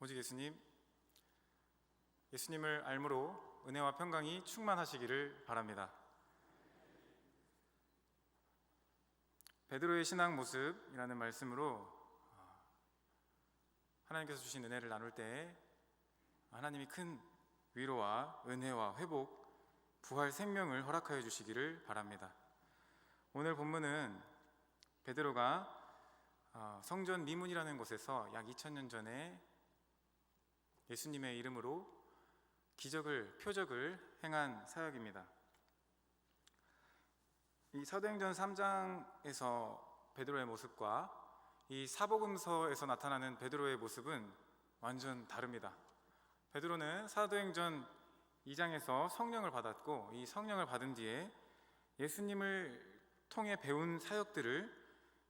오직 예수님을 알므로 은혜와 평강이 충만하시기를 바랍니다. 베드로의 신앙 모습이라는 말씀으로 하나님께서 주신 은혜를 나눌 때 하나님이 큰 위로와 은혜와 회복, 부활 생명을 허락하여 주시기를 바랍니다. 오늘 본문은 베드로가 성전 미문이라는 곳에서 약 2000년 전에 예수님의 이름으로 표적을 행한 사역입니다. 이 사도행전 3장에서 베드로의 모습과 이 사복음서에서 나타나는 베드로의 모습은 완전 다릅니다. 베드로는 사도행전 2장에서 성령을 받았고, 이 성령을 받은 뒤에 예수님을 통해 배운 사역들을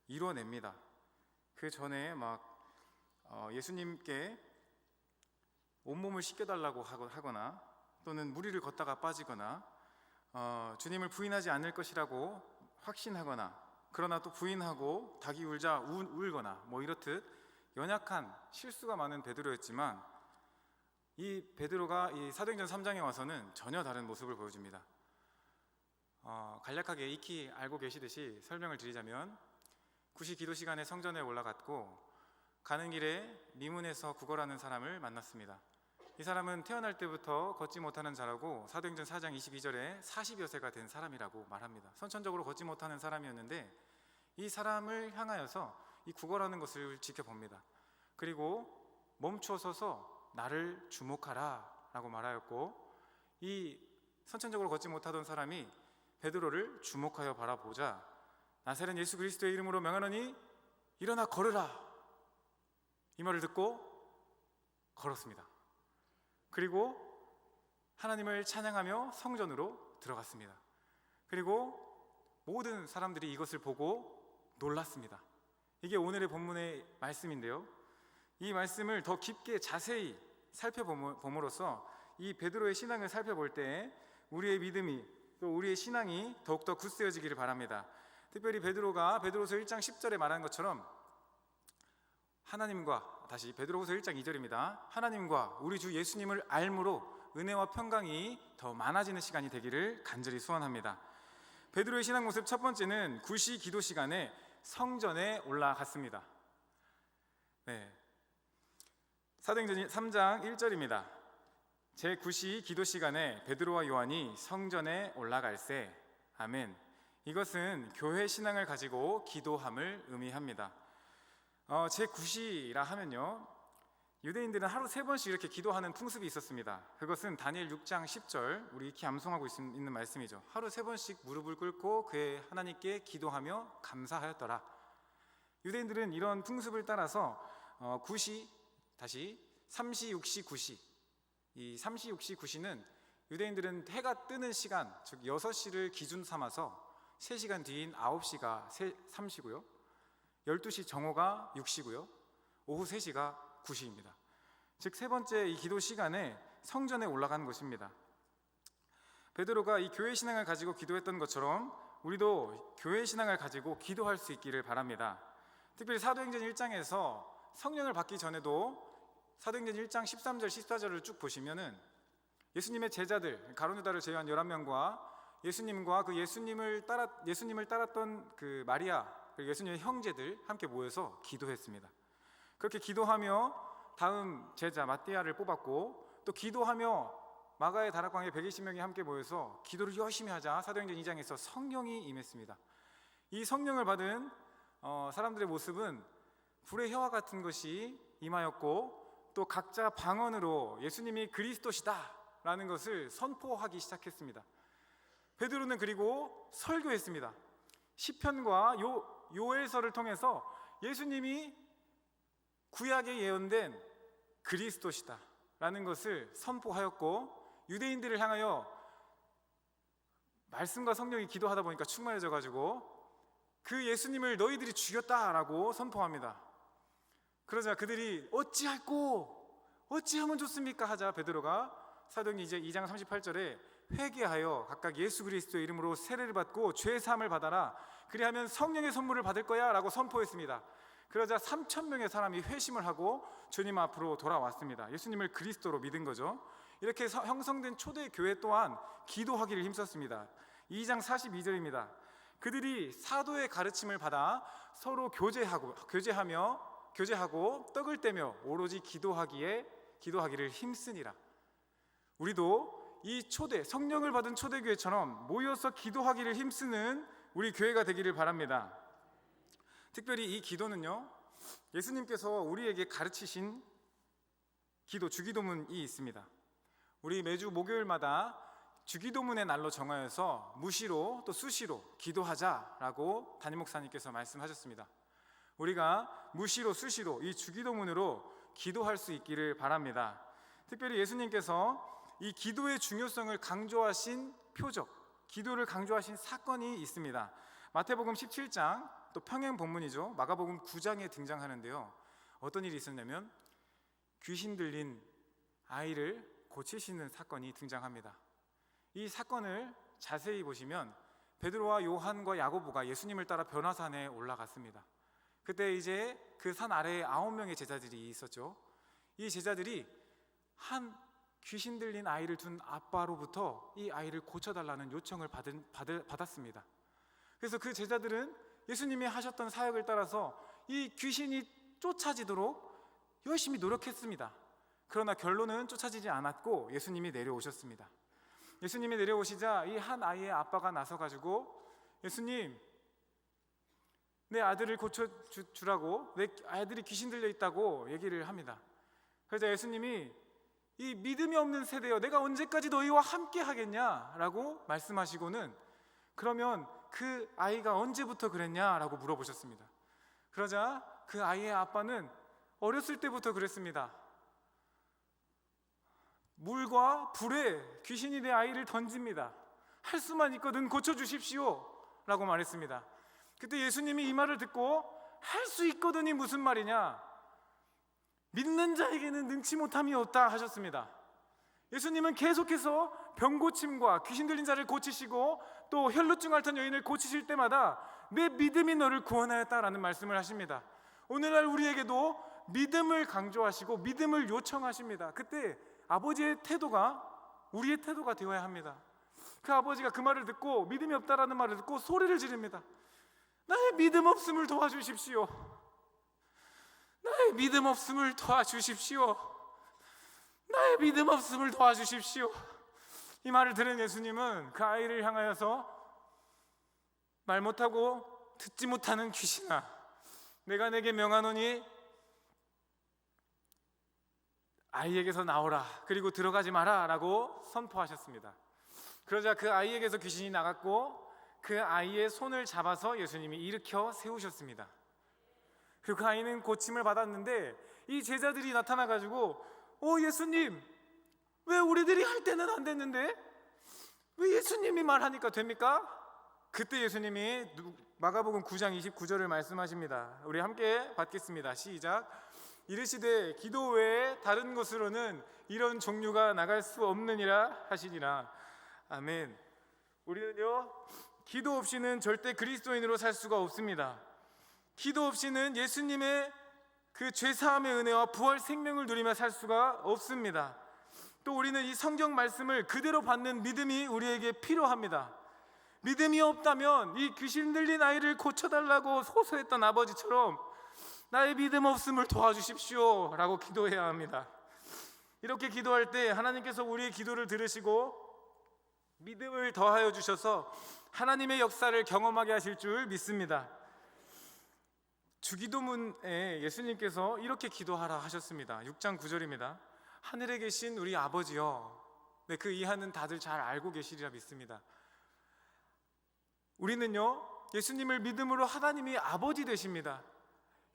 이뤄냅니다. 그 전에 예수님께 온몸을 씻겨달라고 하거나 또는 무리를 걷다가 빠지거나 주님을 부인하지 않을 것이라고 확신하거나, 그러나 또 부인하고 닭이 울자 울거나 이렇듯 연약한 실수가 많은 베드로였지만, 이 베드로가 이 사도행전 3장에 와서는 전혀 다른 모습을 보여줍니다. 간략하게 익히 알고 계시듯이 설명을 드리자면, 구시 기도 시간에 성전에 올라갔고 가는 길에 미문에서 구걸하는 사람을 만났습니다. 이 사람은 태어날 때부터 걷지 못하는 자라고 사도행전 4장 22절에 40여 세가 된 사람이라고 말합니다. 선천적으로 걷지 못하는 사람이었는데 이 사람을 향하여서 이 구걸하는 것을 지켜봅니다. 그리고 멈춰서서 나를 주목하라 라고 말하였고, 이 선천적으로 걷지 못하던 사람이 베드로를 주목하여 바라보자 나사렛 예수 그리스도의 이름으로 명하노니 일어나 걸으라, 이 말을 듣고 걸었습니다. 그리고 하나님을 찬양하며 성전으로 들어갔습니다. 그리고 모든 사람들이 이것을 보고 놀랐습니다. 이게 오늘의 본문의 말씀인데요, 이 말씀을 더 깊게 자세히 살펴봄으로써 이 베드로의 신앙을 살펴볼 때 우리의 믿음이, 또 우리의 신앙이 더욱더 굳세어지기를 바랍니다. 특별히 베드로서 1장 10절에 말한 것처럼 다시 베드로후서 1장 2절입니다. 하나님과 우리 주 예수님을 알므로 은혜와 평강이 더 많아지는 시간이 되기를 간절히 소원합니다. 베드로의 신앙 모습 첫 번째는 구시 기도 시간에 성전에 올라갔습니다. 사도행전 3장 1절입니다. 제9시 기도 시간에 베드로와 요한이 성전에 올라갈새. 아멘. 이것은 교회 신앙을 가지고 기도함을 의미합니다. 제9시라 하면요, 유대인들은 하루 3번씩 이렇게 기도하는 풍습이 있었습니다. 그것은 다니엘 6장 10절, 우리 익히 암송하고 있는 말씀이죠. 하루 3번씩 무릎을 꿇고 그의 하나님께 기도하며 감사하였더라. 유대인들은 이런 풍습을 따라서 9시, 다시 3시, 6시, 9시, 이 3시, 6시, 9시는 유대인들은 해가 뜨는 시간, 즉 6시를 기준 삼아서 3시간 뒤인 9시가 3시고요, 12시 정오가 6시고요, 오후 3시가 9시입니다. 즉 세 번째 이 기도 시간에 성전에 올라간 것입니다. 베드로가 이 교회 신앙을 가지고 기도했던 것처럼 우리도 교회 신앙을 가지고 기도할 수 있기를 바랍니다. 특별히 사도행전 1장에서 성령을 받기 전에도 사도행전 1장 13절 14절을 쭉 보시면은 예수님의 제자들, 가룟 유다를 제외한 11명과 예수님과 그 예수님을 따랐던 그 마리아, 그리고 예수님의 형제들 함께 모여서 기도했습니다. 그렇게 기도하며 다음 제자 마띠아를 뽑았고, 또 기도하며 마가의 다락방에 120명이 함께 모여서 기도를 열심히 하자 사도행전 2장에서 성령이 임했습니다. 이 성령을 받은 사람들의 모습은 불의 혀와 같은 것이 임하였고, 또 각자 방언으로 예수님이 그리스도시다 라는 것을 선포하기 시작했습니다. 베드로는 그리고 설교했습니다. 시편과 요엘서를 통해서 예수님이 구약에 예언된 그리스도시다 라는 것을 선포하였고, 유대인들을 향하여 말씀과 성령이 기도하다 보니까 충만해져 가지고 그 예수님을 너희들이 죽였다라고 선포합니다. 그러자 그들이 어찌하면 좋습니까 하자 베드로가 사도행전 2장 38절에 회개하여 각각 예수 그리스도의 이름으로 세례를 받고 죄 사함을 받아라, 그리하면 성령의 선물을 받을 거야 라고 선포했습니다. 그러자 3,000명의 사람이 회심을 하고 주님 앞으로 돌아왔습니다. 예수님을 그리스도로 믿은 거죠. 이렇게 형성된 초대교회 또한 기도하기를 힘썼습니다. 2장 42절입니다. 그들이 사도의 가르침을 받아 서로 교제하고 떡을 떼며 오로지 기도하기를 힘쓰니라. 우리도 이 성령을 받은 초대교회처럼 모여서 기도하기를 힘쓰는 우리 교회가 되기를 바랍니다. 특별히 이 기도는요, 예수님께서 우리에게 가르치신 주기도문이 있습니다. 우리 매주 목요일마다 주기도문의 날로 정하여서 무시로 또 수시로 기도하자라고 담임 목사님께서 말씀하셨습니다. 우리가 무시로 수시로 이 주기도문으로 기도할 수 있기를 바랍니다. 특별히 예수님께서 이 기도의 중요성을 강조하신 기도를 강조하신 사건이 있습니다. 마태복음 17장, 또 평행 본문이죠. 마가복음 9장에 등장하는데요. 어떤 일이 있었냐면 귀신 들린 아이를 고치시는 사건이 등장합니다. 이 사건을 자세히 보시면 베드로와 요한과 야고보가 예수님을 따라 변화산에 올라갔습니다. 그때 이제 그 산 아래에 9명의 제자들이 있었죠. 이 제자들이 한 귀신 들린 아이를 둔 아빠로부터 이 아이를 고쳐달라는 요청을 받았습니다. 그래서 그 제자들은 예수님이 하셨던 사역을 따라서 이 귀신이 쫓아지도록 열심히 노력했습니다. 그러나 결론은 쫓아지지 않았고 예수님이 내려오셨습니다. 예수님이 내려오시자 이 한 아이의 아빠가 나서가지고 예수님, 내 아들을 고쳐주라고, 내 아들이 귀신 들려 있다고 얘기를 합니다. 그러자 예수님이 이 믿음이 없는 세대여, 내가 언제까지 너희와 함께 하겠냐라고 말씀하시고는 그러면 그 아이가 언제부터 그랬냐라고 물어보셨습니다. 그러자 그 아이의 아빠는 어렸을 때부터 그랬습니다. 물과 불에 귀신이 내 아이를 던집니다. 할 수만 있거든 고쳐주십시오 라고 말했습니다. 그때 예수님이 이 말을 듣고 할 수 있거든이 무슨 말이냐, 믿는 자에게는 능치 못함이 없다 하셨습니다. 예수님은 계속해서 병고침과 귀신 들린 자를 고치시고 또 혈루증 앓던 여인을 고치실 때마다 내 믿음이 너를 구원하였다라는 말씀을 하십니다. 오늘날 우리에게도 믿음을 강조하시고 믿음을 요청하십니다. 그때 아버지의 태도가 우리의 태도가 되어야 합니다. 그 아버지가 그 말을 듣고, 믿음이 없다라는 말을 듣고 소리를 지릅니다. 나의 믿음 없음을 도와주십시오. 나의 믿음 없음을 도와주십시오. 나의 믿음 없음을 도와주십시오. 이 말을 들은 예수님은 그 아이를 향하여서 말 못하고 듣지 못하는 귀신아, 내가 내게 명하노니 아이에게서 나오라, 그리고 들어가지 마라 라고 선포하셨습니다. 그러자 그 아이에게서 귀신이 나갔고 그 아이의 손을 잡아서 예수님이 일으켜 세우셨습니다. 그리고 그 아이는 고침을 받았는데 이 제자들이 나타나가지고 예수님, 왜 우리들이 할 때는 안 됐는데 왜 예수님이 말하니까 됩니까? 그때 예수님이 마가복음 9장 29절을 말씀하십니다. 우리 함께 받겠습니다. 시작. 이르시되 기도 외에 다른 곳으로는 이런 종류가 나갈 수 없느니라 하시니라. 아멘. 우리는요, 기도 없이는 절대 그리스도인으로 살 수가 없습니다. 기도 없이는 예수님의 그 죄사함의 은혜와 부활 생명을 누리며 살 수가 없습니다. 또 우리는 이 성경 말씀을 그대로 받는 믿음이 우리에게 필요합니다. 믿음이 없다면 이 귀신 들린 아이를 고쳐달라고 호소했던 아버지처럼 나의 믿음 없음을 도와주십시오 라고 기도해야 합니다. 이렇게 기도할 때 하나님께서 우리의 기도를 들으시고 믿음을 더하여 주셔서 하나님의 역사를 경험하게 하실 줄 믿습니다. 주기도문에 예수님께서 이렇게 기도하라 하셨습니다. 6장 9절입니다. 하늘에 계신 우리 아버지여. 네, 그 이하는 다들 잘 알고 계시리라 믿습니다. 우리는요, 예수님을 믿음으로 하나님이 아버지 되십니다.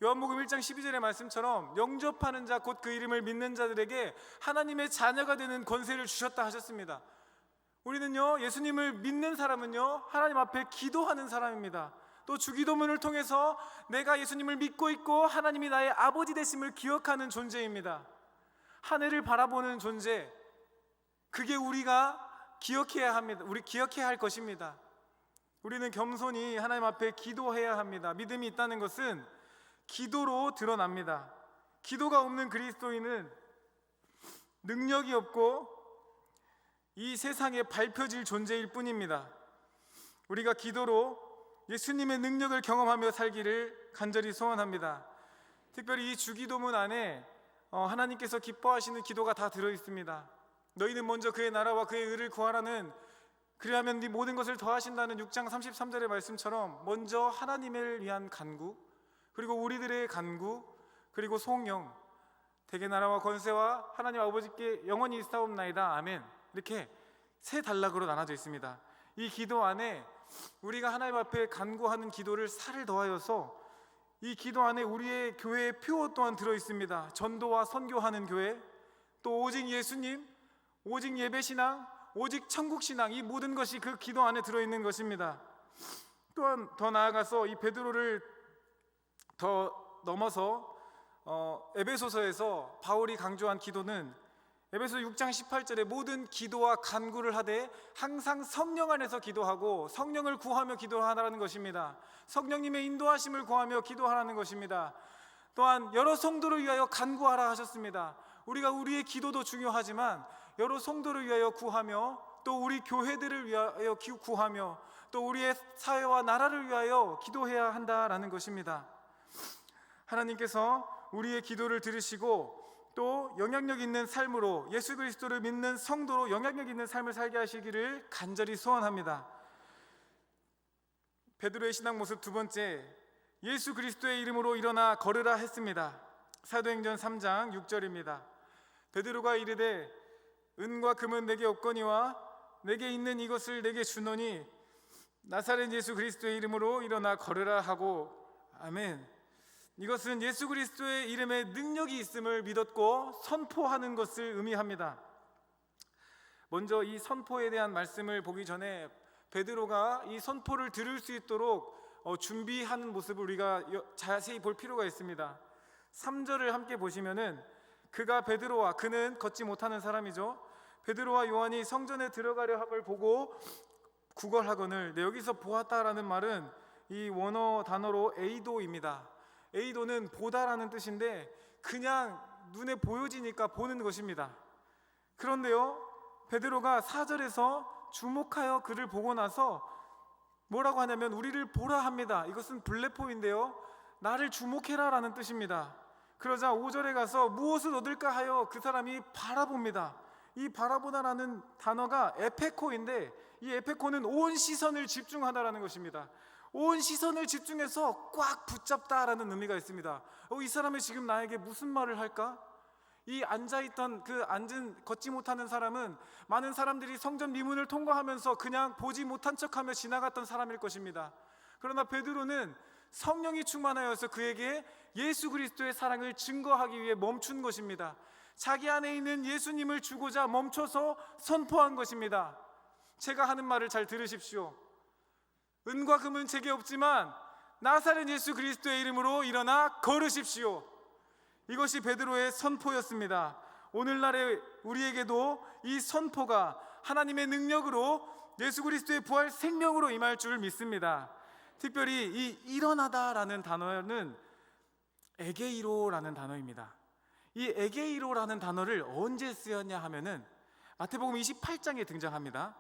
요한복음 1장 12절의 말씀처럼 영접하는 자 곧 그 이름을 믿는 자들에게 하나님의 자녀가 되는 권세를 주셨다 하셨습니다. 우리는요, 예수님을 믿는 사람은요, 하나님 앞에 기도하는 사람입니다. 또 주기도문을 통해서 내가 예수님을 믿고 있고 하나님이 나의 아버지 되심을 기억하는 존재입니다. 하늘을 바라보는 존재, 그게 우리가 기억해야 합니다. 우리 기억해야 할 것입니다. 우리는 겸손히 하나님 앞에 기도해야 합니다. 믿음이 있다는 것은 기도로 드러납니다. 기도가 없는 그리스도인은 능력이 없고 이 세상에 밟혀질 존재일 뿐입니다. 우리가 기도로 예수님의 능력을 경험하며 살기를 간절히 소원합니다. 특별히 이 주기도문 안에 하나님께서 기뻐하시는 기도가 다 들어있습니다. 너희는 먼저 그의 나라와 그의 의를 구하라는, 그리하면 네 모든 것을 더하신다는 6장 33절의 말씀처럼 먼저 하나님을 위한 간구, 그리고 우리들의 간구, 그리고 송영, 대개 나라와 권세와 하나님 아버지께 영원히 있사옵나이다 아멘, 이렇게 세 단락으로 나눠져 있습니다. 이 기도 안에 우리가 하나님 앞에 간구하는 기도를 살을 더하여서 이 기도 안에 우리의 교회의 표어 또한 들어있습니다. 전도와 선교하는 교회, 또 오직 예수님, 오직 예배신앙, 오직 천국신앙, 이 모든 것이 그 기도 안에 들어있는 것입니다. 또한 더 나아가서 이 베드로를 더 넘어서 에베소서에서 바울이 강조한 기도는 에베소 6장 18절에 모든 기도와 간구를 하되 항상 성령 안에서 기도하고 성령을 구하며 기도하라는 것입니다. 성령님의 인도하심을 구하며 기도하라는 것입니다. 또한 여러 성도를 위하여 간구하라 하셨습니다. 우리가 우리의 기도도 중요하지만 여러 성도를 위하여 구하며, 또 우리 교회들을 위하여 구하며, 또 우리의 사회와 나라를 위하여 기도해야 한다라는 것입니다. 하나님께서 우리의 기도를 들으시고 또 영향력 있는 삶으로, 예수 그리스도를 믿는 성도로 영향력 있는 삶을 살게 하시기를 간절히 소원합니다. 베드로의 신앙 모습 두 번째, 예수 그리스도의 이름으로 일어나 걸으라 했습니다. 사도행전 3장 6절입니다. 베드로가 이르되 은과 금은 내게 없거니와 내게 있는 이것을 내게 주노니 나사렛 예수 그리스도의 이름으로 일어나 걸으라 하고 아멘. 이것은 예수 그리스도의 이름에 능력이 있음을 믿었고 선포하는 것을 의미합니다. 먼저 이 선포에 대한 말씀을 보기 전에 베드로가 이 선포를 들을 수 있도록 준비하는 모습을 우리가 자세히 볼 필요가 있습니다. 3절을 함께 보시면은 그가 베드로와, 그는 걷지 못하는 사람이죠, 베드로와 요한이 성전에 들어가려 함을 보고 구걸하거늘, 여기서 보았다라는 말은 이 원어 단어로 에이도입니다. 에이도는 보다라는 뜻인데 그냥 눈에 보여지니까 보는 것입니다. 그런데요, 베드로가 4절에서 주목하여 그를 보고 나서 뭐라고 하냐면 우리를 보라 합니다. 이것은 블레포인데요, 나를 주목해라 라는 뜻입니다. 그러자 5절에 가서 무엇을 얻을까 하여 그 사람이 바라봅니다. 이 바라보다라는 단어가 에페코인데 이 에페코는 온 시선을 집중하다라는 것입니다. 온 시선을 집중해서 꽉 붙잡다라는 의미가 있습니다. 이 사람이 지금 나에게 무슨 말을 할까? 이 앉아있던 걷지 못하는 사람은 많은 사람들이 성전 미문을 통과하면서 그냥 보지 못한 척하며 지나갔던 사람일 것입니다. 그러나 베드로는 성령이 충만하여서 그에게 예수 그리스도의 사랑을 증거하기 위해 멈춘 것입니다. 자기 안에 있는 예수님을 주고자 멈춰서 선포한 것입니다. 제가 하는 말을 잘 들으십시오. 은과 금은 제게 없지만 나사렛 예수 그리스도의 이름으로 일어나 걸으십시오. 이것이 베드로의 선포였습니다. 오늘날의 우리에게도 이 선포가 하나님의 능력으로 예수 그리스도의 부활 생명으로 임할 줄 믿습니다. 특별히 이 일어나다라는 단어는 에게이로라는 단어입니다. 이 에게이로라는 단어를 언제 쓰였냐 하면은 마태복음 28장에 등장합니다.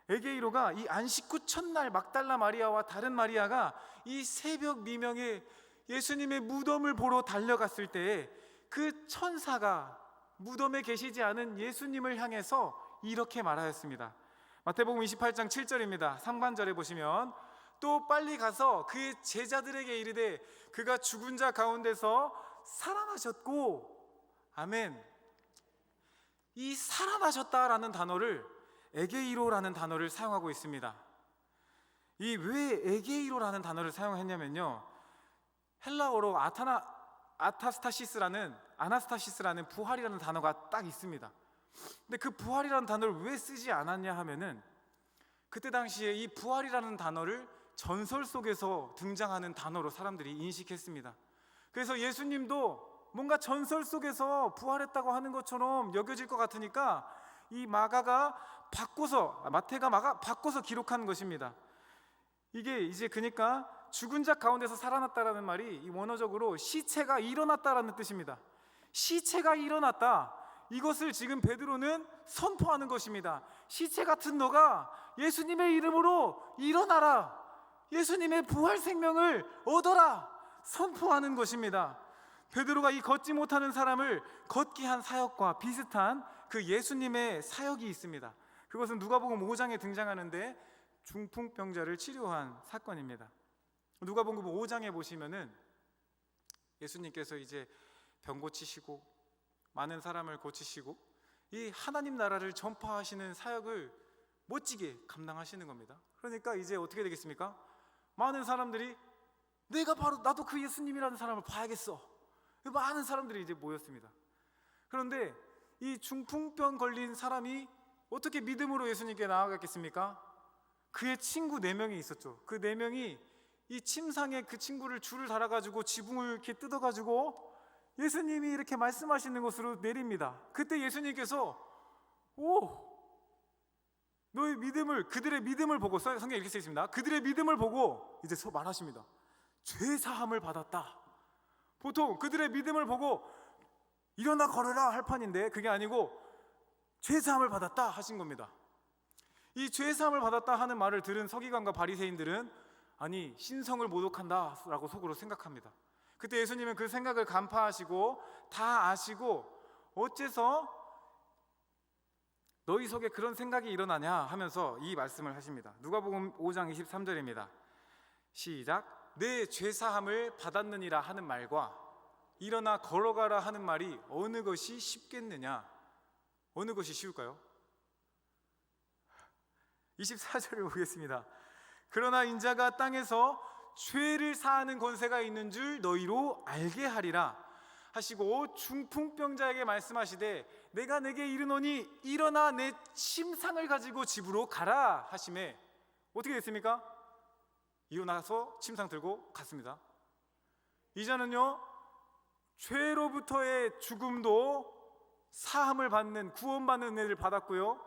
에게이로가 이 안식 후 첫날 막달라 마리아와 다른 마리아가 이 새벽 미명에 예수님의 무덤을 보러 달려갔을 때에 그 천사가 무덤에 계시지 않은 예수님을 향해서 이렇게 말하였습니다. 마태복음 28장 7절입니다. 상반절에 보시면 또 빨리 가서 그의 제자들에게 이르되 그가 죽은 자 가운데서 살아나셨고 아멘. 이 살아나셨다라는 단어를 에게이로라는 단어를 사용하고 있습니다. 이 왜 에게이로라는 단어를 사용했냐면요, 헬라어로 아나스타시스라는 부활이라는 단어가 딱 있습니다. 근데 그 부활이라는 단어를 왜 쓰지 않았냐 하면은 그때 당시에 이 부활이라는 단어를 전설 속에서 등장하는 단어로 사람들이 인식했습니다. 그래서 예수님도 뭔가 전설 속에서 부활했다고 하는 것처럼 여겨질 것 같으니까 이 마태가 바꿔서 기록한 것입니다. 이게 이제 그러니까 죽은 자 가운데서 살아났다라는 말이 이 원어적으로 시체가 일어났다라는 뜻입니다. 시체가 일어났다. 이것을 지금 베드로는 선포하는 것입니다. 시체 같은 너가 예수님의 이름으로 일어나라. 예수님의 부활 생명을 얻어라. 선포하는 것입니다. 베드로가 이 걷지 못하는 사람을 걷게 한 사역과 비슷한 그 예수님의 사역이 있습니다. 그것은 누가복음 5장에 등장하는데 중풍병자를 치료한 사건입니다. 누가복음 5장에 보시면은 예수님께서 이제 병 고치시고 많은 사람을 고치시고 이 하나님 나라를 전파하시는 사역을 멋지게 감당하시는 겁니다. 그러니까 이제 어떻게 되겠습니까? 많은 사람들이 내가 바로 나도 그 예수님이라는 사람을 봐야겠어. 많은 사람들이 이제 모였습니다. 그런데 이 중풍병 걸린 사람이 어떻게 믿음으로 예수님께 나아갔겠습니까? 그의 친구 4명이 있었죠. 그 4명이 이 침상에 그 친구를 줄을 달아가지고 지붕을 이렇게 뜯어가지고 예수님이 이렇게 말씀하시는 곳으로 내립니다. 그때 예수님께서 너의 믿음을, 그들의 믿음을 보고, 성경에 이렇게 써 있습니다. 그들의 믿음을 보고 이제 말하십니다. 죄 사함을 받았다. 보통 그들의 믿음을 보고 일어나 걸으라 할 판인데 그게 아니고 죄 사함을 받았다 하신 겁니다. 이 죄 사함을 받았다 하는 말을 들은 서기관과 바리새인들은 아니 신성을 모독한다 라고 속으로 생각합니다. 그때 예수님은 그 생각을 간파하시고 다 아시고 어째서 너희 속에 그런 생각이 일어나냐 하면서 이 말씀을 하십니다. 누가복음 5장 23절입니다. 시작. 내 죄사함을 받았느니라 하는 말과 일어나 걸어가라 하는 말이 어느 것이 쉽겠느냐? 어느 것이 쉬울까요? 24절을 보겠습니다. 그러나 인자가 땅에서 죄를 사하는 권세가 있는 줄 너희로 알게 하리라 하시고 중풍병자에게 말씀하시되 내가 내게 이르노니 일어나 내 침상을 가지고 집으로 가라 하시매 어떻게 됐습니까? 일어나서 침상 들고 갔습니다. 이제는요 죄로부터의 죽음도 사함을 받는 구원받는 은혜를 받았고요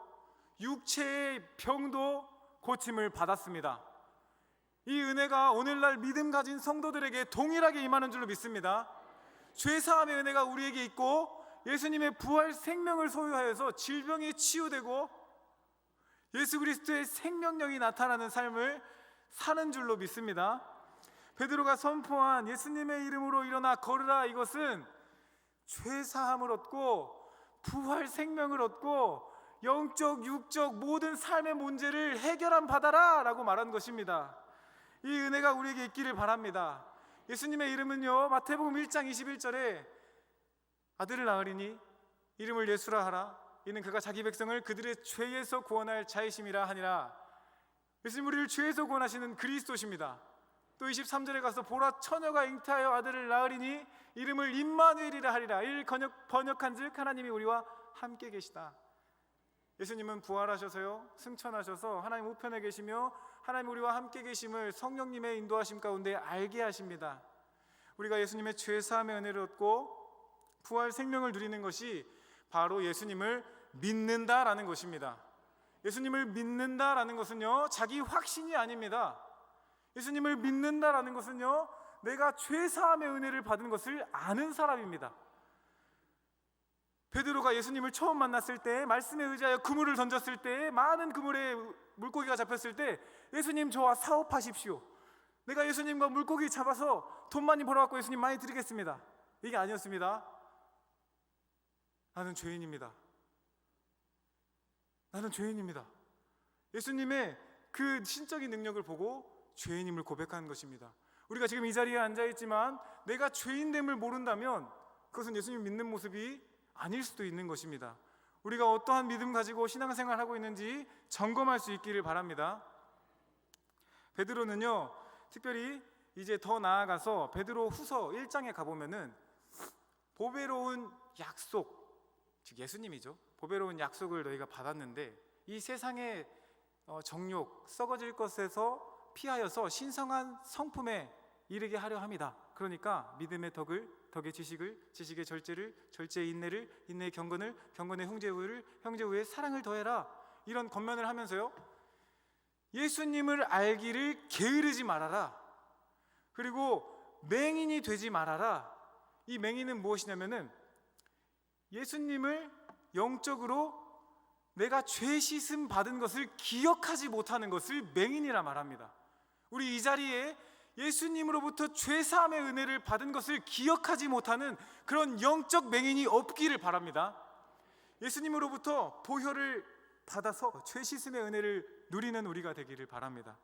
육체의 병도 고침을 받았습니다. 이 은혜가 오늘날 믿음 가진 성도들에게 동일하게 임하는 줄로 믿습니다. 죄사함의 은혜가 우리에게 있고 예수님의 부활 생명을 소유하여서 질병이 치유되고 예수 그리스도의 생명력이 나타나는 삶을 사는 줄로 믿습니다. 베드로가 선포한 예수님의 이름으로 일어나 걸으라 이것은 죄사함을 얻고 부활 생명을 얻고 영적 육적 모든 삶의 문제를 해결함 받아라 라고 말한 것입니다. 이 은혜가 우리에게 있기를 바랍니다. 예수님의 이름은요 마태복음 1장 21절에 아들을 낳으리니 이름을 예수라 하라 이는 그가 자기 백성을 그들의 죄에서 구원할 자이심이라 하니라. 예수님 우리를 죄에서 구원하시는 그리스도십니다. 또 23절에 가서 보라 처녀가 잉태하여 아들을 낳으리니 이름을 임마누엘이라 하리라. 이를 번역한 즉 하나님이 우리와 함께 계시다. 예수님은 부활하셔서요 승천하셔서 하나님 우편에 계시며 하나님 우리와 함께 계심을 성령님의 인도하심 가운데 알게 하십니다. 우리가 예수님의 죄사함의 은혜를 얻고 부활 생명을 누리는 것이 바로 예수님을 믿는다라는 것입니다. 예수님을 믿는다라는 것은요 자기 확신이 아닙니다. 예수님을 믿는다라는 것은요 내가 죄사함의 은혜를 받은 것을 아는 사람입니다. 베드로가 예수님을 처음 만났을 때 말씀에 의지하여 그물을 던졌을 때 많은 그물에 물고기가 잡혔을 때 예수님 저와 사업하십시오. 내가 예수님과 물고기 잡아서 돈 많이 벌어갖고 예수님 많이 드리겠습니다. 이게 아니었습니다. 나는 죄인입니다. 나는 죄인입니다. 예수님의 그 신적인 능력을 보고 죄인임을 고백하는 것입니다. 우리가 지금 이 자리에 앉아있지만 내가 죄인됨을 모른다면 그것은 예수님 믿는 모습이 아닐 수도 있는 것입니다. 우리가 어떠한 믿음 가지고 신앙생활을 하고 있는지 점검할 수 있기를 바랍니다. 베드로는요 특별히 이제 더 나아가서 베드로 후서 1장에 가보면은 보배로운 약속, 즉 예수님이죠. 보배로운 약속을 너희가 받았는데 이 세상의 정욕, 썩어질 것에서 피하여서 신성한 성품에 이르게 하려 합니다. 그러니까 믿음의 덕을, 덕의 지식을, 지식의 절제를, 절제의 인내를, 인내의 경건을, 경건의 형제우를, 형제우의 사랑을 더해라. 이런 권면을 하면서요 예수님을 알기를 게으르지 말아라. 그리고 맹인이 되지 말아라. 이 맹인은 무엇이냐면은 예수님을 영적으로 내가 죄 씻음 받은 것을 기억하지 못하는 것을 맹인이라 말합니다. 우리 이 자리에 예수님으로부터 죄 사함의 은혜를 받은 것을 기억하지 못하는 그런 영적 맹인이 없기를 바랍니다. 예수님으로부터 보혈을 받아서 죄 씻음의 은혜를 누리는 우리가 되기를 바랍니다.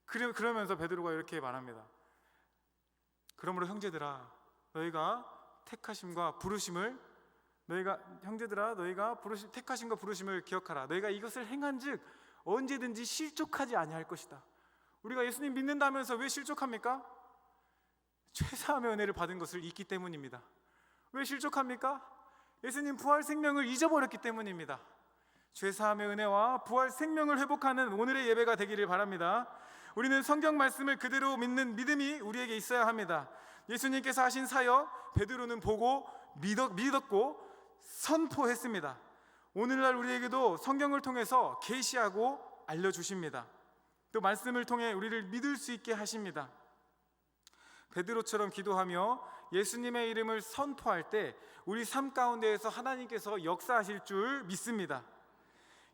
그러면서 베드로가 이렇게 말합니다. 그러므로 형제들아, 너희가 택하심과 부르심을 택하심과 부르심을 기억하라. 너희가 이것을 행한즉 언제든지 실족하지 아니할 것이다. 우리가 예수님 믿는다면서 왜 실족합니까? 죄사함의 은혜를 받은 것을 잊기 때문입니다. 왜 실족합니까? 예수님 부활 생명을 잊어버렸기 때문입니다. 죄사함의 은혜와 부활 생명을 회복하는 오늘의 예배가 되기를 바랍니다. 우리는 성경 말씀을 그대로 믿는 믿음이 우리에게 있어야 합니다. 예수님께서 하신 사역 베드로는 보고 믿었고 선포했습니다. 오늘날 우리에게도 성경을 통해서 계시하고 알려주십니다. 또 말씀을 통해 우리를 믿을 수 있게 하십니다. 베드로처럼 기도하며 예수님의 이름을 선포할 때 우리 삶 가운데에서 하나님께서 역사하실 줄 믿습니다.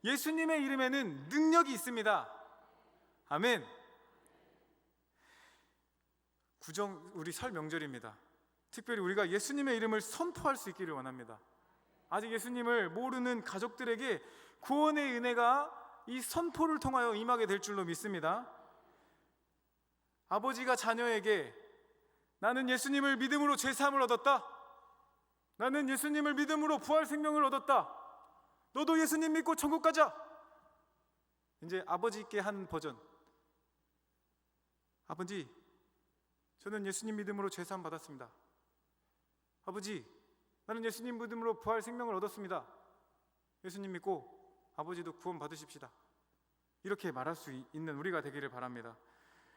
예수님의 이름에는 능력이 있습니다. 아멘. 우리 설 명절입니다. 특별히 우리가 예수님의 이름을 선포할 수 있기를 원합니다. 아직 예수님을 모르는 가족들에게 구원의 은혜가 이 선포를 통하여 임하게 될 줄로 믿습니다. 아버지가 자녀에게 나는 예수님을 믿음으로 죄사함을 얻었다. 나는 예수님을 믿음으로 부활 생명을 얻었다. 너도 예수님 믿고 천국 가자. 이제 아버지께 한 버전. 아버지, 저는 예수님 믿음으로 죄사함 받았습니다. 아버지, 나는 예수님 믿음으로 부활 생명을 얻었습니다. 예수님 믿고 아버지도 구원 받으십시다. 이렇게 말할 수 있는 우리가 되기를 바랍니다.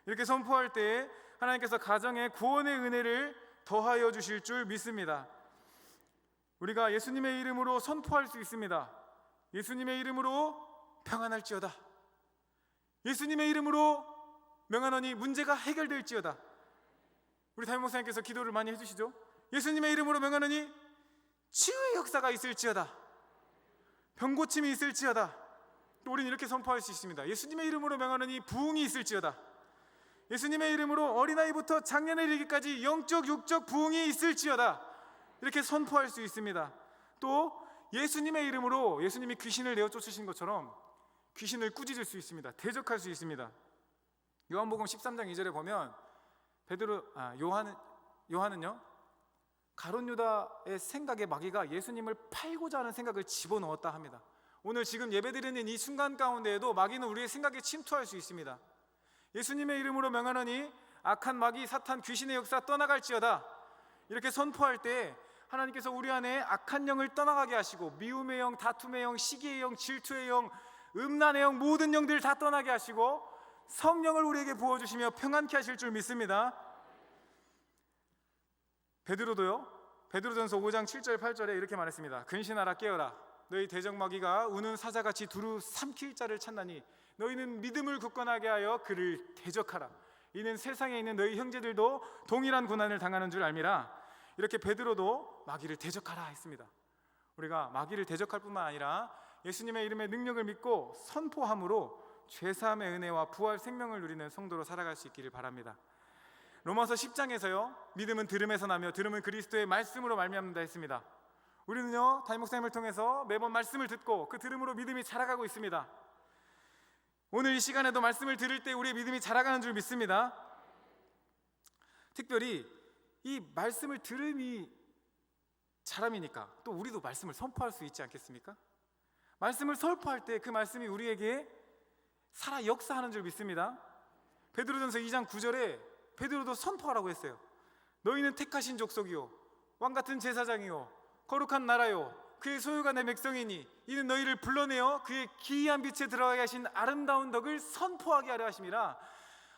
이렇게 선포할 때에 하나님께서 가정에 구원의 은혜를 더하여 주실 줄 믿습니다. 우리가 예수님의 이름으로 선포할 수 있습니다. 예수님의 이름으로 평안할지어다. 예수님의 이름으로 명하노니 문제가 해결될지어다. 우리 담임 목사님께서 기도를 많이 해주시죠. 예수님의 이름으로 명하노니 치유의 역사가 있을지어다. 병고침이 있을지어다. 또 우리는 이렇게 선포할 수 있습니다. 예수님의 이름으로 명하노니 부흥이 있을지어다. 예수님의 이름으로 어린아이부터 장년에 이르기까지 영적 육적 부흥이 있을지어다. 이렇게 선포할 수 있습니다. 또 예수님의 이름으로 예수님이 귀신을 내어 쫓으신 것처럼 귀신을 꾸짖을 수 있습니다. 대적할 수 있습니다. 요한복음 13장 2절에 보면 요한은요 가룟 유다의 생각에 마귀가 예수님을 팔고자 하는 생각을 집어넣었다 합니다. 오늘 지금 예배드리는 이 순간 가운데에도 마귀는 우리의 생각에 침투할 수 있습니다. 예수님의 이름으로 명하노니 악한 마귀 사탄 귀신의 역사 떠나갈지어다. 이렇게 선포할 때 하나님께서 우리 안에 악한 영을 떠나가게 하시고 미움의 영, 다툼의 영, 시기의 영, 질투의 영, 음란의 영 모든 영들 다 떠나게 하시고 성령을 우리에게 부어주시며 평안케 하실 줄 믿습니다. 베드로전서 5장 7절 8절에 이렇게 말했습니다. 근신하라 깨어라. 너희 대적마귀가 우는 사자같이 두루 삼킬 자를 찾나니 너희는 믿음을 굳건하게 하여 그를 대적하라. 이는 세상에 있는 너희 형제들도 동일한 고난을 당하는 줄 알미라. 이렇게 베드로도 마귀를 대적하라 했습니다. 우리가 마귀를 대적할 뿐만 아니라 예수님의 이름의 능력을 믿고 선포함으로 죄사함의 은혜와 부활 생명을 누리는 성도로 살아갈 수 있기를 바랍니다. 로마서 10장에서요 믿음은 들음에서 나며 들음은 그리스도의 말씀으로 말미암는다 했습니다. 우리는요 담임 목사님을 통해서 매번 말씀을 듣고 그 들음으로 믿음이 자라가고 있습니다. 오늘 이 시간에도 말씀을 들을 때 우리의 믿음이 자라가는 줄 믿습니다. 특별히 이 말씀을 들음이 자람이니까 또 우리도 말씀을 선포할 수 있지 않겠습니까? 말씀을 선포할 때 그 말씀이 우리에게 살아 역사하는 줄 믿습니다. 베드로전서 2장 9절에 베드로도 선포하라고 했어요. 너희는 택하신 족속이요 왕같은 제사장이요 거룩한 나라요 그의 소유가 내 백성이니 이는 너희를 불러내어 그의 기이한 빛에 들어가게 하신 아름다운 덕을 선포하게 하려 하심이라.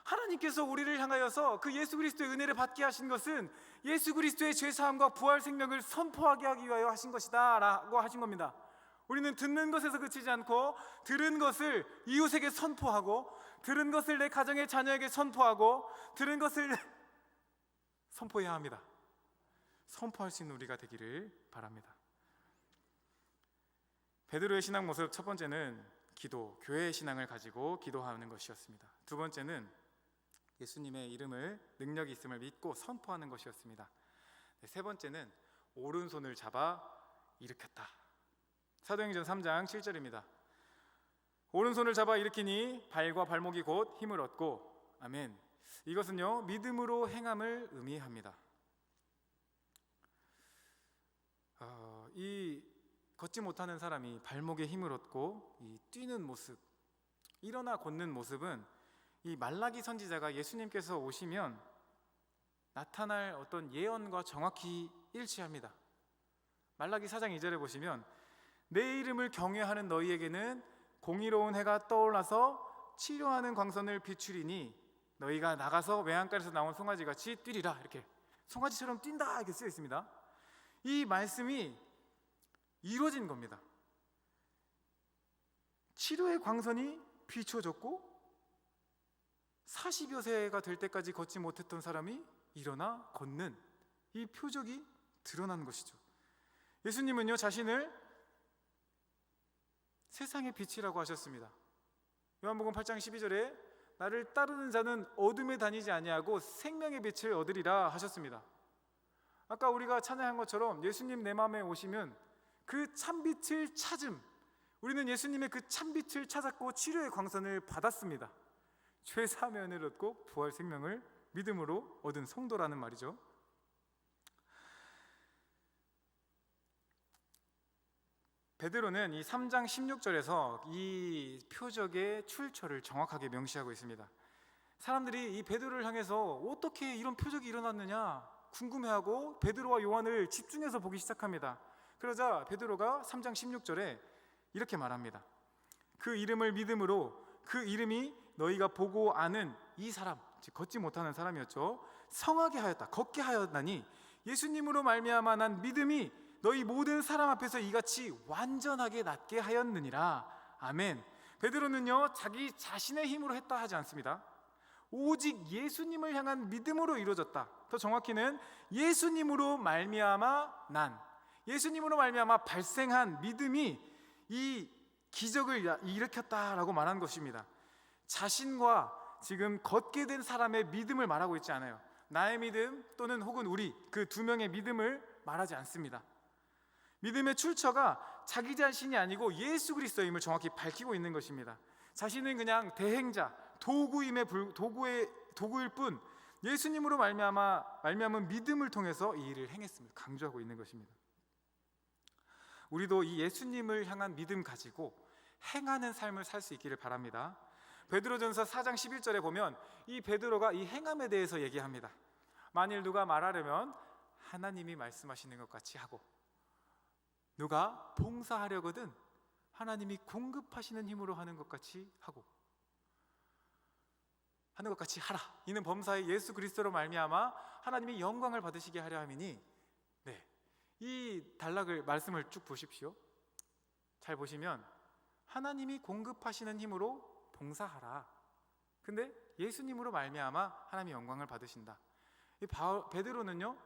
하나님께서 우리를 향하여서 그 예수 그리스도의 은혜를 받게 하신 것은 예수 그리스도의 죄사함과 부활 생명을 선포하게 하기 위하여 하신 것이다 라고 하신 겁니다. 우리는 듣는 것에서 그치지 않고 들은 것을 이웃에게 선포하고 들은 것을 내 가정의 자녀에게 선포하고 들은 것을 선포해야 합니다. 선포할 수 있는 우리가 되기를 바랍니다. 베드로의 신앙 모습, 첫 번째는 기도, 교회의 신앙을 가지고 기도하는 것이었습니다. 두 번째는 예수님의 이름을 능력이 있음을 믿고 선포하는 것이었습니다. 세 번째는 오른손을 잡아 일으켰다. 사도행전 3장 7절입니다. 오른손을 잡아 일으키니 발과 발목이 곧 힘을 얻고, 아멘. 이것은요, 믿음으로 행함을 의미합니다. 이 걷지 못하는 사람이 발목에 힘을 얻고 이 뛰는 모습, 일어나 걷는 모습은 이 말라기 선지자가 예수님께서 오시면 나타날 어떤 예언과 정확히 일치합니다. 말라기 4장 2절에 보시면 내 이름을 경외하는 너희에게는 공의로운 해가 떠올라서 치료하는 광선을 비추리니 너희가 나가서 외양간에서 나온 송아지같이 뛰리라. 이렇게 송아지처럼 뛴다 이렇게 쓰여 있습니다. 이 말씀이 이루어진 겁니다. 치료의 광선이 비춰졌고 40여 세가 될 때까지 걷지 못했던 사람이 일어나 걷는 이 표적이 드러난 것이죠. 예수님은요, 자신을 세상의 빛이라고 하셨습니다. 요한복음 8장 12절에 나를 따르는 자는 어둠에 다니지 아니하고 생명의 빛을 얻으리라 하셨습니다. 아까 우리가 찬양한 것처럼 예수님 내 마음에 오시면 그 참빛을 찾음, 우리는 예수님의 그 참빛을 찾았고 치료의 광선을 받았습니다. 죄 사면을 얻고 부활 생명을 믿음으로 얻은 성도라는 말이죠. 베드로는 이 3장 16절에서 이 표적의 출처를 정확하게 명시하고 있습니다. 사람들이 이 베드로를 향해서 어떻게 이런 표적이 일어났느냐 궁금해하고 베드로와 요한을 집중해서 보기 시작합니다. 그러자 베드로가 3장 16절에 이렇게 말합니다. 그 이름을 믿음으로 그 이름이 너희가 보고 아는 이 사람, 즉 걷지 못하는 사람이었죠. 성하게 하였다, 걷게 하였나니 예수님으로 말미암아 난 믿음이 너희 모든 사람 앞에서 이같이 완전하게 낫게 하였느니라. 아멘. 베드로는요, 자기 자신의 힘으로 했다 하지 않습니다. 오직 예수님을 향한 믿음으로 이루어졌다. 더 정확히는 예수님으로 말미암아 난, 예수님으로 말미암아 발생한 믿음이 이 기적을 일으켰다라고 말한 것입니다. 자신과 지금 걷게 된 사람의 믿음을 말하고 있지 않아요. 나의 믿음 또는 혹은 우리 그 두 명의 믿음을 말하지 않습니다. 믿음의 출처가 자기 자신이 아니고 예수 그리스도임을 정확히 밝히고 있는 것입니다. 자신은 그냥 대행자, 도구일 뿐 예수님으로 말미암은 믿음을 통해서 이 일을 행했음을 강조하고 있는 것입니다. 우리도 이 예수님을 향한 믿음 가지고 행하는 삶을 살 수 있기를 바랍니다. 베드로전서 4장 11절에 보면 이 베드로가 이 행함에 대해서 얘기합니다. 만일 누가 말하려면 하나님이 말씀하시는 것 같이 하고, 누가 봉사하려거든 하나님이 공급하시는 힘으로 하는 것 같이 하고, 하는 것 같이 하라. 이는 범사에 예수 그리스도로 말미암아 하나님이 영광을 받으시게 하려 함이니, 네, 이 단락을 말씀을 쭉 보십시오. 잘 보시면 하나님이 공급하시는 힘으로 봉사하라. 근데 예수님으로 말미암아 하나님이 영광을 받으신다. 이 베드로는요,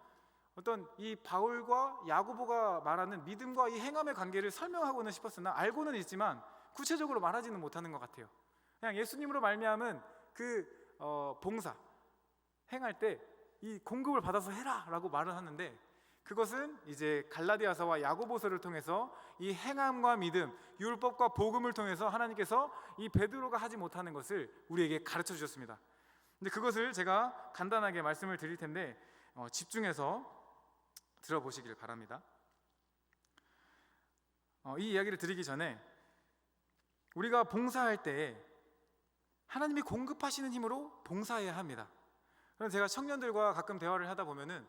어떤 이 바울과 야고보가 말하는 믿음과 이 행함의 관계를 설명하고는 싶었으나 알고는 있지만 구체적으로 말하지는 못하는 것 같아요. 그냥 예수님으로 말미암은 그 봉사 행할 때 이 공급을 받아서 해라라고 말을 하는데, 그것은 이제 갈라디아서와 야고보서를 통해서 이 행함과 믿음, 율법과 복음을 통해서 하나님께서 이 베드로가 하지 못하는 것을 우리에게 가르쳐 주셨습니다. 근데 그것을 제가 간단하게 말씀을 드릴 텐데 집중해서 들어보시길 바랍니다. 이 이야기를 드리기 전에 우리가 봉사할 때 하나님이 공급하시는 힘으로 봉사해야 합니다. 그래서 제가 청년들과 가끔 대화를 하다 보면은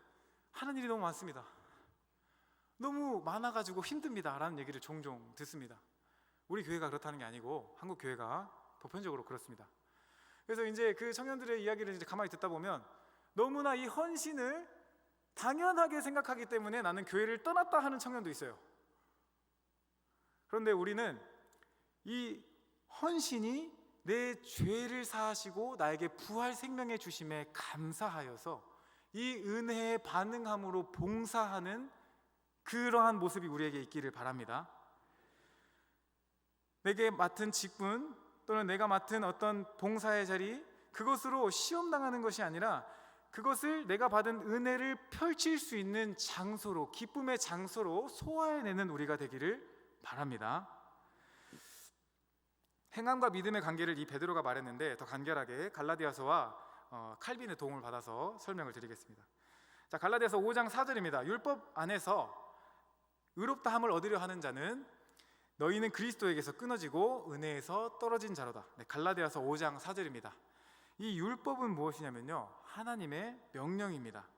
하는 일이 너무 많습니다. 너무 많아가지고 힘듭니다 라는 얘기를 종종 듣습니다. 우리 교회가 그렇다는 게 아니고 한국 교회가 보편적으로 그렇습니다. 그래서 이제 그 청년들의 이야기를 이제 가만히 듣다 보면 너무나 이 헌신을 당연하게 생각하기 때문에 나는 교회를 떠났다 하는 청년도 있어요. 그런데 우리는 이 헌신이 내 죄를 사하시고 나에게 부활 생명의 주심에 감사하여서 이 은혜에 반응함으로 봉사하는 그러한 모습이 우리에게 있기를 바랍니다. 내게 맡은 직분 또는 내가 맡은 어떤 봉사의 자리, 그것으로 시험당하는 것이 아니라 그것을 내가 받은 은혜를 펼칠 수 있는 장소로, 기쁨의 장소로 소화해내는 우리가 되기를 바랍니다. 행함과 믿음의 관계를 이 베드로가 말했는데 더 간결하게 갈라디아서와 칼빈의 도움을 받아서 설명을 드리겠습니다. 자, 갈라디아서 5장 4절입니다. 율법 안에서 의롭다함을 얻으려 하는 자는 너희는 그리스도에게서 끊어지고 은혜에서 떨어진 자로다. 네, 갈라디아서 5장 4절입니다. 이 율법은 무엇이냐면요, 하나님의 명령입니다.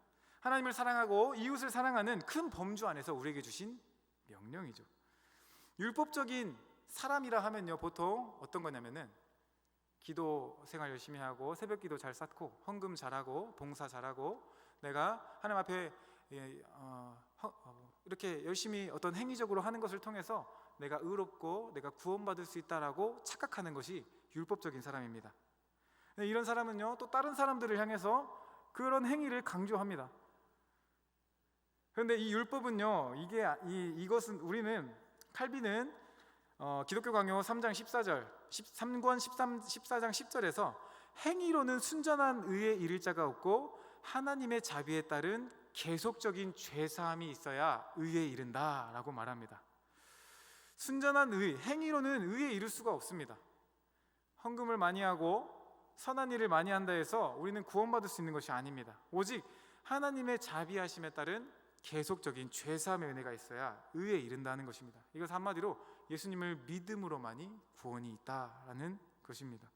하나님을 사랑하고 이웃을 사랑하는 큰 범주 안에서 우리에게 주신 명령이죠. 율법적인 사람이라 하면요, 보통 어떤 거냐면은 기도 생활 열심히 하고 새벽 기도 잘 쌓고 헌금 잘하고 봉사 잘하고 내가 하나님 앞에 이렇게 열심히 어떤 행위적으로 하는 것을 통해서 내가 의롭고 내가 구원받을 수 있다라고 착각하는 것이 율법적인 사람입니다. 이런 사람은요, 또 다른 사람들을 향해서 그런 행위를 강조합니다. 그런데 이 율법은요, 이것은 우리는 칼빈은 기독교 강요 3장 14절 3권 14장 10절에서 행위로는 순전한 의에 이를 자가 없고 하나님의 자비에 따른 계속적인 죄사함이 있어야 의에 이른다 라고 말합니다. 순전한 의, 행위로는 의에 이를 수가 없습니다. 헌금을 많이 하고 선한 일을 많이 한다 해서 우리는 구원받을 수 있는 것이 아닙니다. 오직 하나님의 자비하심에 따른 계속적인 죄사함의 은혜가 있어야 의에 이른다는 것입니다. 이것은 한마디로 예수님을 믿음으로만이 구원이 있다라는 것입니다.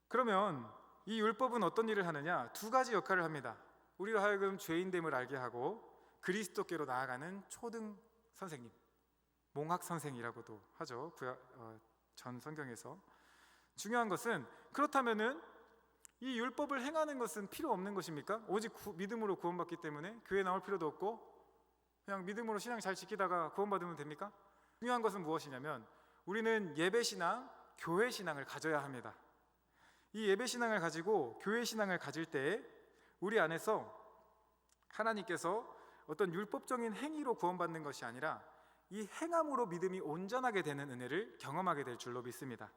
그러면 이 율법은 어떤 일을 하느냐? 두 가지 역할을 합니다. 우리로 하여금 죄인됨을 알게 하고 그리스도께로 나아가는 초등 선생님, 몽학 선생이라고도 하죠. 전 성경에서. 중요한 것은, 그렇다면은 이 율법을 행하는 것은 필요 없는 것입니까? 오직 믿음으로 구원받기 때문에 교회 나올 필요도 없고 그냥 믿음으로 신앙 잘 지키다가 구원받으면 됩니까? 중요한 것은 무엇이냐면 우리는 예배신앙, 교회신앙을 가져야 합니다. 이 예배신앙을 가지고 교회신앙을 가질 때 우리 안에서 하나님께서 어떤 율법적인 행위로 구원받는 것이 아니라 이 행함으로 믿음이 온전하게 되는 은혜를 경험하게 될 줄로 믿습니다.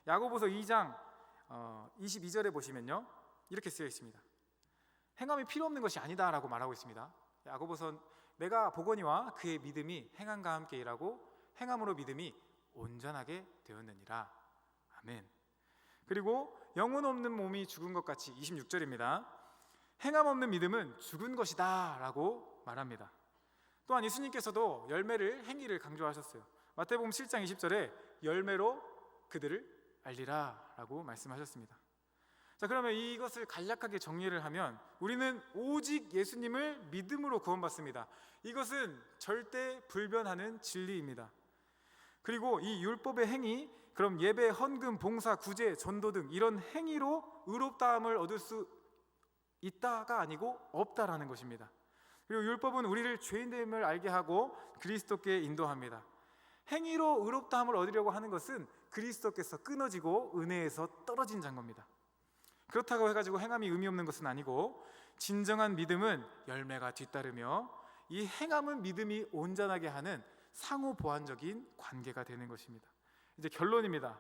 야고보서 2장 22절에 보시면요, 이렇게 쓰여 있습니다. 행함이 필요 없는 것이 아니다라고 말하고 있습니다. 야고보서 내가 보거니와 그의 믿음이 행함과 함께 일하고 행함으로 믿음이 온전하게 되었느니라. 아멘. 그리고 영혼 없는 몸이 죽은 것 같이 26절입니다. 행함 없는 믿음은 죽은 것이다 라고 말합니다. 또한 예수님께서도 열매를, 행위를 강조하셨어요. 마태복음 7장 20절에 열매로 그들을 알리라 라고 말씀하셨습니다. 자, 그러면 이것을 간략하게 정리를 하면 우리는 오직 예수님을 믿음으로 구원받습니다. 이것은 절대 불변하는 진리입니다. 그리고 이 율법의 행위, 그럼 예배, 헌금, 봉사, 구제, 전도 등 이런 행위로 의롭다함을 얻을 수 있다가 아니고 없다라는 것입니다. 그리고 율법은 우리를 죄인됨을 알게 하고 그리스도께 인도합니다. 행위로 의롭다함을 얻으려고 하는 것은 그리스도께서 끊어지고 은혜에서 떨어진 자인 겁니다. 그렇다고 해가지고 행함이 의미 없는 것은 아니고 진정한 믿음은 열매가 뒤따르며 이 행함은 믿음이 온전하게 하는 상호 보완적인 관계가 되는 것입니다. 이제 결론입니다.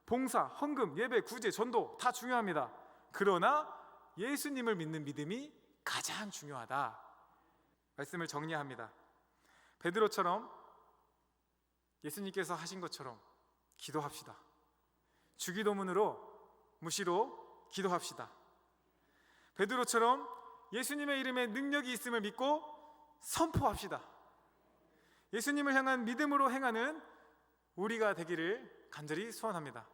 봉사, 헌금, 예배, 구제, 전도 다 중요합니다. 그러나 예수님을 믿는 믿음이 가장 중요하다. 말씀을 정리합니다. 베드로처럼 예수님께서 하신 것처럼 기도합시다. 주기도문으로 무시로 기도합시다. 베드로처럼 예수님의 이름에 능력이 있음을 믿고 선포합시다. 예수님을 향한 믿음으로 행하는 우리가 되기를 간절히 소원합니다.